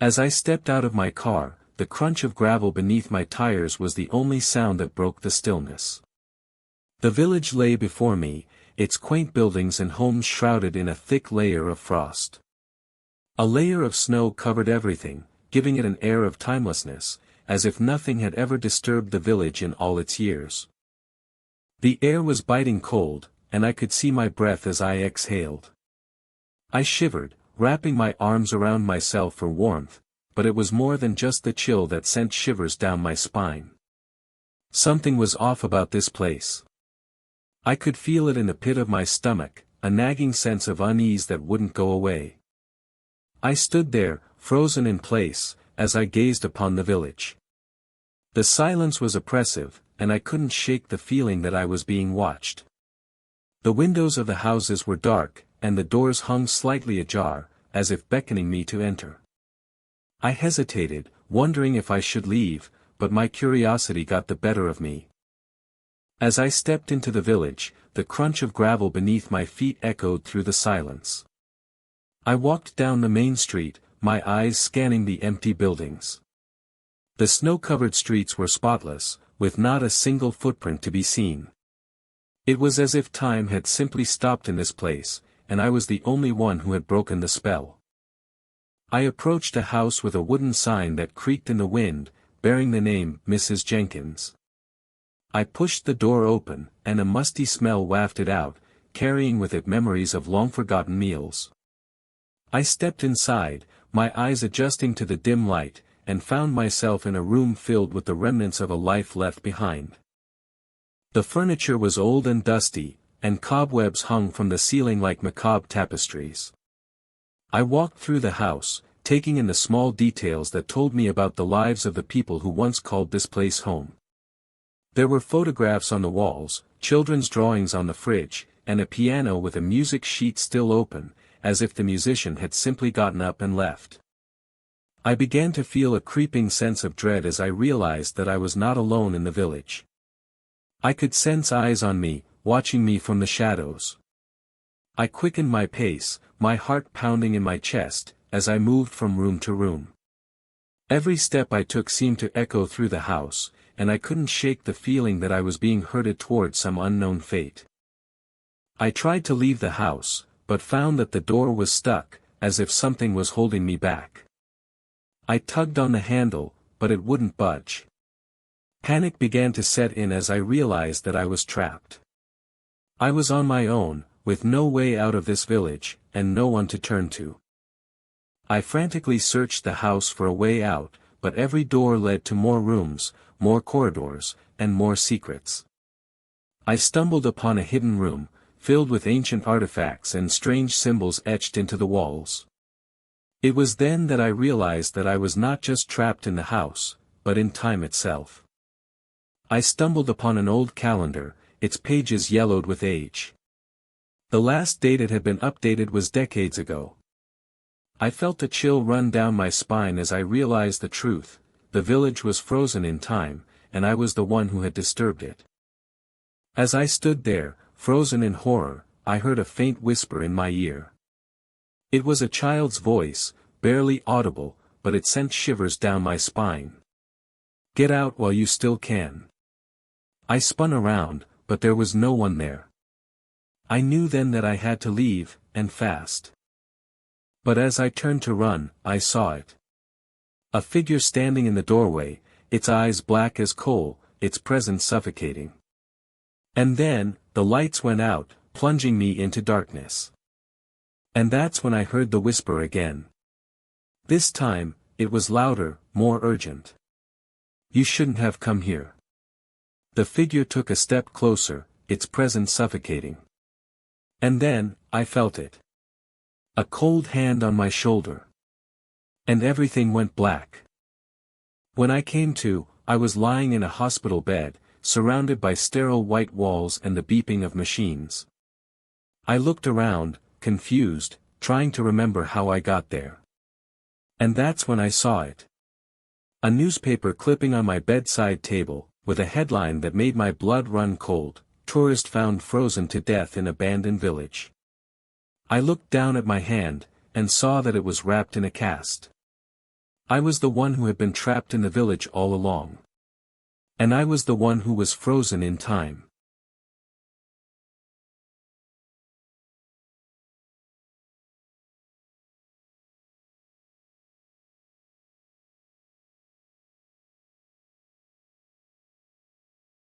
As I stepped out of my car, the crunch of gravel beneath my tires was the only sound that broke the stillness. The village lay before me, its quaint buildings and homes shrouded in a thick layer of frost. A layer of snow covered everything, giving it an air of timelessness, as if nothing had ever disturbed the village in all its years. The air was biting cold, and I could see my breath as I exhaled. I shivered, wrapping my arms around myself for warmth, but it was more than just the chill that sent shivers down my spine. Something was off about this place. I could feel it in the pit of my stomach, a nagging sense of unease that wouldn't go away. I stood there, frozen in place, as I gazed upon the village. The silence was oppressive, and I couldn't shake the feeling that I was being watched. The windows of the houses were dark, and the doors hung slightly ajar, as if beckoning me to enter. I hesitated, wondering if I should leave, but my curiosity got the better of me. As I stepped into the village, the crunch of gravel beneath my feet echoed through the silence. I walked down the main street, my eyes scanning the empty buildings. The snow-covered streets were spotless, with not a single footprint to be seen. It was as if time had simply stopped in this place, and I was the only one who had broken the spell. I approached a house with a wooden sign that creaked in the wind, bearing the name Mrs. Jenkins. I pushed the door open, and a musty smell wafted out, carrying with it memories of long-forgotten meals. I stepped inside, my eyes adjusting to the dim light, and found myself in a room filled with the remnants of a life left behind. The furniture was old and dusty, and cobwebs hung from the ceiling like macabre tapestries. I walked through the house, taking in the small details that told me about the lives of the people who once called this place home. There were photographs on the walls, children's drawings on the fridge, and a piano with a music sheet still open, as if the musician had simply gotten up and left. I began to feel a creeping sense of dread as I realized that I was not alone in the village. I could sense eyes on me, watching me from the shadows. I quickened my pace, my heart pounding in my chest, as I moved from room to room. Every step I took seemed to echo through the house, and I couldn't shake the feeling that I was being herded toward some unknown fate. I tried to leave the house, but found that the door was stuck, as if something was holding me back. I tugged on the handle, but it wouldn't budge. Panic began to set in as I realized that I was trapped. I was on my own, with no way out of this village, and no one to turn to. I frantically searched the house for a way out, but every door led to more rooms, more corridors, and more secrets. I stumbled upon a hidden room, filled with ancient artifacts and strange symbols etched into the walls. It was then that I realized that I was not just trapped in the house, but in time itself. I stumbled upon an old calendar, its pages yellowed with age. The last date it had been updated was decades ago. I felt a chill run down my spine as I realized the truth: the village was frozen in time, and I was the one who had disturbed it. As I stood there, frozen in horror, I heard a faint whisper in my ear. It was a child's voice, barely audible, but it sent shivers down my spine. "Get out while you still can." I spun around, but there was no one there. I knew then that I had to leave, and fast. But as I turned to run, I saw it. A figure standing in the doorway, its eyes black as coal, its presence suffocating. And then, the lights went out, plunging me into darkness. And that's when I heard the whisper again. This time, it was louder, more urgent. "You shouldn't have come here." The figure took a step closer, its presence suffocating. And then, I felt it. A cold hand on my shoulder. And everything went black. When I came to, I was lying in a hospital bed, surrounded by sterile white walls and the beeping of machines. I looked around, confused, trying to remember how I got there. And that's when I saw it. A newspaper clipping on my bedside table, with a headline that made my blood run cold: "Tourist found frozen to death in abandoned village." I looked down at my hand, and saw that it was wrapped in a cast. I was the one who had been trapped in the village all along. And I was the one who was frozen in time.